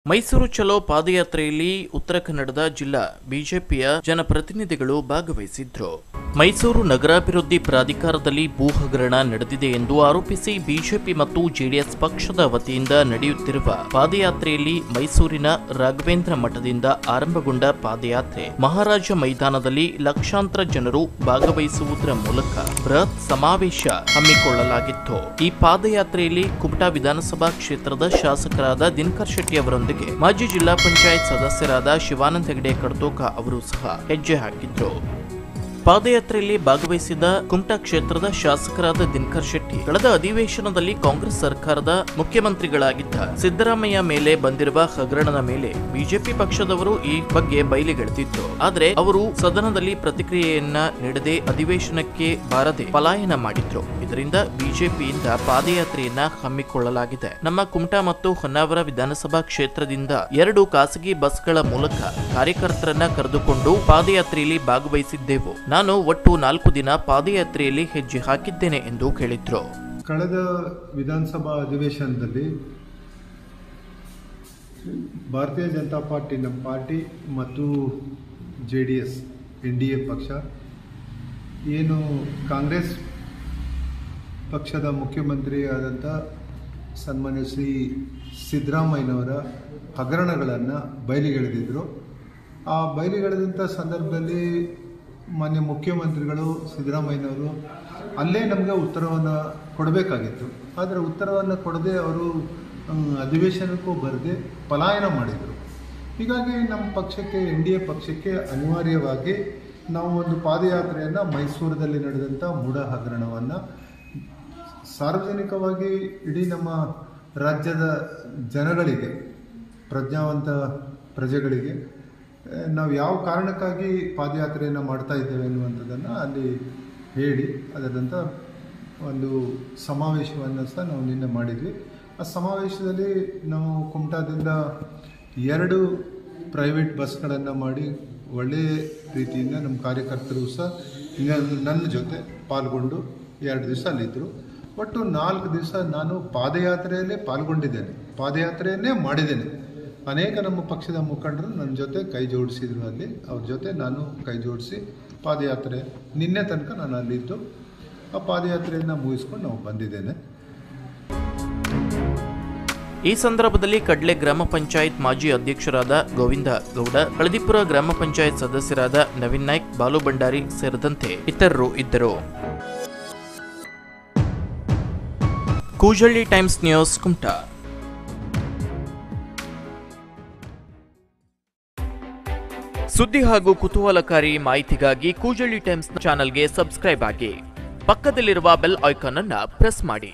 ಮೈಸೂರು ಚಲೋ ಪಾದಯಾತ್ರೆಯಲ್ಲಿ ಉತ್ತರ ಕನ್ನಡದ ಜಿಲ್ಲಾ ಬಿಜೆಪಿಯ ಜನಪ್ರತಿನಿಧಿಗಳು ಭಾಗವಹಿಸಿದ್ರು. ಮೈಸೂರು ನಗರಾಭಿವೃದ್ಧಿ ಪ್ರಾಧಿಕಾರದಲ್ಲಿ ಭೂ ಹಗರಣ ನಡೆದಿದೆ ಎಂದು ಆರೋಪಿಸಿ ಬಿಜೆಪಿ ಮತ್ತು ಜೆಡಿಎಸ್ ಪಕ್ಷದ ವತಿಯಿಂದ ನಡೆಯುತ್ತಿರುವ ಪಾದಯಾತ್ರೆಯಲ್ಲಿ ಮೈಸೂರಿನ ರಾಘವೇಂದ್ರ ಮಠದಿಂದ ಆರಂಭಗೊಂಡ ಪಾದಯಾತ್ರೆ ಮಹಾರಾಜ ಮೈದಾನದಲ್ಲಿ ಲಕ್ಷಾಂತರ ಜನರು ಭಾಗವಹಿಸುವುದರ ಮೂಲಕ ಬೃಹತ್ ಸಮಾವೇಶ ಹಮ್ಮಿಕೊಳ್ಳಲಾಗಿತ್ತು. ಈ ಪಾದಯಾತ್ರೆಯಲ್ಲಿ ಕುಮಟಾ ವಿಧಾನಸಭಾ ಕ್ಷೇತ್ರದ ಶಾಸಕರಾದ ದಿನಕರ್ ಶೆಟ್ಟಿ ಅವರೊಂದಿಗೆ ಮಾಜಿ ಜಿಲ್ಲಾ ಪಂಚಾಯತ್ ಸದಸ್ಯರಾದ ಶಿವಾನಂದ ಹೆಗಡೆ ಕಡತೋಕ ಅವರು ಸಹ ಹೆಜ್ಜೆ ಹಾಕಿದ್ರು. ಪಾದಯಾತ್ರೆಯಲ್ಲಿ ಭಾಗವಹಿಸಿದ ಕುಮಟಾ ಕ್ಷೇತ್ರದ ಶಾಸಕರಾದ ದಿನಕರ್ ಶೆಟ್ಟಿ ಕಳೆದ ಅಧಿವೇಶನದಲ್ಲಿ ಕಾಂಗ್ರೆಸ್ ಸರ್ಕಾರದ ಮುಖ್ಯಮಂತ್ರಿಗಳಾಗಿದ್ದ ಸಿದ್ದರಾಮಯ್ಯ ಮೇಲೆ ಬಂದಿರುವ ಹಗರಣದ ಮೇಲೆ ಬಿಜೆಪಿ ಪಕ್ಷದವರು ಈ ಬಗ್ಗೆ ಬಯಲಿಗೆಳೆದಿದ್ರು. ಆದರೆ ಅವರು ಸದನದಲ್ಲಿ ಪ್ರತಿಕ್ರಿಯೆಯನ್ನ ನೀಡದೆ ಅಧಿವೇಶನಕ್ಕೆ ಬಾರದೆ ಪಲಾಯನ ಮಾಡಿದ್ರು. ಇದರಿಂದ ಬಿಜೆಪಿಯಿಂದ ಪಾದಯಾತ್ರೆಯನ್ನ ಹಮ್ಮಿಕೊಳ್ಳಲಾಗಿದೆ. ನಮ್ಮ ಕುಮಟಾ ಮತ್ತು ಹೊನ್ನಾವರ ವಿಧಾನಸಭಾ ಕ್ಷೇತ್ರದಿಂದ 2 ಖಾಸಗಿ ಬಸ್ಗಳ ಮೂಲಕ ಕಾರ್ಯಕರ್ತರನ್ನ ಕರೆದುಕೊಂಡು ಪಾದಯಾತ್ರೆಯಲ್ಲಿ ಭಾಗವಹಿಸಿದ್ದೆವು. ನಾನು ಒಟ್ಟು 4 ದಿನ ಪಾದಯಾತ್ರೆಯಲ್ಲಿ ಹೆಜ್ಜೆ ಹಾಕಿದ್ದೇನೆ ಎಂದು ಹೇಳಿದ್ರು. ಕಳೆದ ವಿಧಾನಸಭಾ ಅಧಿವೇಶನದಲ್ಲಿ ಭಾರತೀಯ ಜನತಾ ಪಾರ್ಟಿ ನಮ್ಮ ಪಾರ್ಟಿ ಮತ್ತು ಜೆಡಿಎಸ್ NDA ಪಕ್ಷ ಏನು ಕಾಂಗ್ರೆಸ್ ಪಕ್ಷದ ಮುಖ್ಯಮಂತ್ರಿ ಆದಂಥ ಸನ್ಮಾನ್ಯ ಶ್ರೀ ಸಿದ್ದರಾಮಯ್ಯನವರ ಹಗರಣಗಳನ್ನು ಬಯಲಿಗೆಳೆದಿದ್ರು. ಆ ಬಯಲಿಗೆಳೆದಂಥ ಸಂದರ್ಭದಲ್ಲಿ ಮಾನ್ಯ ಮುಖ್ಯಮಂತ್ರಿಗಳು ಸಿದ್ದರಾಮಯ್ಯನವರು ಅಲ್ಲೇ ನಮಗೆ ಉತ್ತರವನ್ನು ಕೊಡಬೇಕಾಗಿತ್ತು. ಆದರೆ ಉತ್ತರವನ್ನು ಕೊಡದೆ ಅವರು ಅಧಿವೇಶನಕ್ಕೂ ಬರದೆ ಪಲಾಯನ ಮಾಡಿದರು. ಹೀಗಾಗಿ ನಮ್ಮ ಪಕ್ಷಕ್ಕೆ NDA ಪಕ್ಷಕ್ಕೆ ಅನಿವಾರ್ಯವಾಗಿ ನಾವು ಒಂದು ಪಾದಯಾತ್ರೆಯನ್ನು ಮೈಸೂರಿನಲ್ಲಿ ನಡೆದಂಥ ಮೂಢ ಹಗರಣವನ್ನು ಸಾರ್ವಜನಿಕವಾಗಿ ಇಡೀ ನಮ್ಮ ರಾಜ್ಯದ ಜನಗಳಿಗೆ, ಪ್ರಜ್ಞಾವಂತ ಪ್ರಜೆಗಳಿಗೆ ನಾವು ಯಾವ ಕಾರಣಕ್ಕಾಗಿ ಪಾದಯಾತ್ರೆಯನ್ನು ಮಾಡ್ತಾ ಇದ್ದೇವೆ ಅನ್ನುವಂಥದ್ದನ್ನು ಅಲ್ಲಿ ಹೇಳಿ ಅದರಂಥ ಒಂದು ಸಮಾವೇಶವನ್ನು ಸಹ ನಾವು ನಿನ್ನೆ ಮಾಡಿದ್ವಿ. ಆ ಸಮಾವೇಶದಲ್ಲಿ ನಾವು ಕುಮಟಾದಿಂದ 2 ಪ್ರೈವೇಟ್ ಬಸ್ಗಳನ್ನು ಮಾಡಿ ಒಳ್ಳೆಯ ರೀತಿಯಿಂದ ನಮ್ಮ ಕಾರ್ಯಕರ್ತರು ಸಹ ನನ್ನ ಜೊತೆ ಪಾಲ್ಗೊಂಡು 2 ದಿವಸ ಅಲ್ಲಿದ್ದರು. ಒಟ್ಟು 4 ದಿವಸ ನಾನು ಪಾದಯಾತ್ರೆಯಲ್ಲೇ ಪಾಲ್ಗೊಂಡಿದ್ದೇನೆ, ಪಾದಯಾತ್ರೆಯನ್ನೇ ಮಾಡಿದ್ದೇನೆ. ಅನೇಕ ನಮ್ಮ ಪಕ್ಷದ ಮುಖಂಡರು ನನ್ನ ಜೊತೆ ಕೈ ಜೋಡಿಸಿದ್ರು. ಅಲ್ಲಿ ಅವ್ರ ಜೊತೆ ನಾನು ಕೈ ಜೋಡಿಸಿ ಪಾದಯಾತ್ರೆ ನಿನ್ನೆ ತನಕ ನಾನು ಅಲ್ಲಿದ್ದು ಆ ಪಾದಯಾತ್ರೆಯನ್ನು ಮುಗಿಸ್ಕೊಂಡು ನಾವು ಬಂದಿದ್ದೇನೆ. ಈ ಸಂದರ್ಭದಲ್ಲಿ ಕಡ್ಲೆ ಗ್ರಾಮ ಪಂಚಾಯತ್ ಮಾಜಿ ಅಧ್ಯಕ್ಷರಾದ ಗೋವಿಂದ ಗೌಡ, ಹಳದಿಪುರ ಗ್ರಾಮ ಪಂಚಾಯತ್ ಸದಸ್ಯರಾದ ನವೀನ್ ನಾಯ್ಕ್, ಬಾಲು ಭಂಡಾರಿ ಸೇರಿದಂತೆ ಇತರರು ಇದ್ದರು. Koojalli times news, Kumta. ಸುದ್ದಿ ಹಾಗೂ ಕುತೂಹಲಕಾರಿ ಮಾಹಿತಿಗಾಗಿ ಕೂಜಳ್ಳಿ ಟೈಮ್ಸ್ ಚಾನೆಲ್ಗೆ ಸಬ್ಸ್ಕ್ರೈಬ್ ಆಗಿ. ಪಕ್ಕದಲ್ಲಿರುವ ಬೆಲ್ ಐಕಾನ್ ಅನ್ನು ಪ್ರೆಸ್ ಮಾಡಿ.